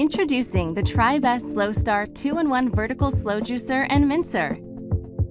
Introducing the Tribest Slowstar 2-in-1 Vertical Slow Juicer and Mincer.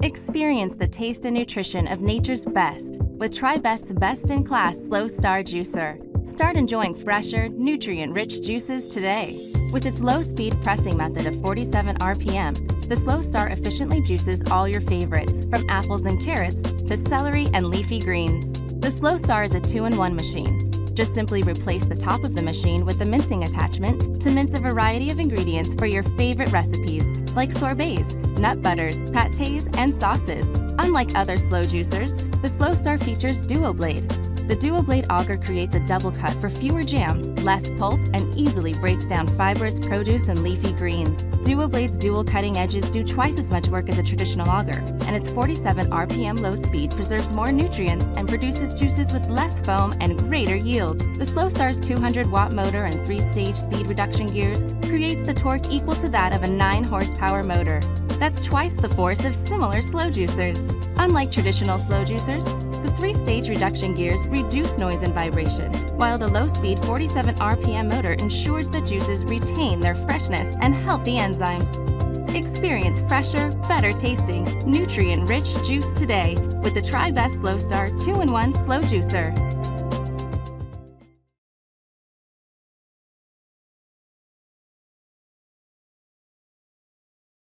Experience the taste and nutrition of nature's best with Tribest's best-in-class Slowstar juicer. Start enjoying fresher, nutrient-rich juices today. With its low-speed pressing method of 47 RPM, the Slowstar efficiently juices all your favorites, from apples and carrots to celery and leafy greens. The Slowstar is a 2-in-1 machine. Just simply replace the top of the machine with the mincing attachment to mince a variety of ingredients for your favorite recipes like sorbets, nut butters, pâtés, and sauces. Unlike other slow juicers, the Slowstar features Duo Blade. The Duo Blade auger creates a double cut for fewer jams, less pulp, and easily breaks down fibrous produce and leafy greens. Duo Blade's dual cutting edges do twice as much work as a traditional auger, and its 47 RPM low speed preserves more nutrients and produces juices with less foam and greater yield. The Slowstar's 200-watt motor and 3-stage speed reduction gears creates the torque equal to that of a 9-horsepower motor. That's twice the force of similar slow juicers. Unlike traditional slow juicers, the 3-stage reduction gears reduce noise and vibration, while the low-speed 47 RPM motor ensures the juices retain their freshness and healthy enzymes. Experience fresher, better-tasting, nutrient-rich juice today with the Tribest Slowstar 2-in-1 Slow Juicer.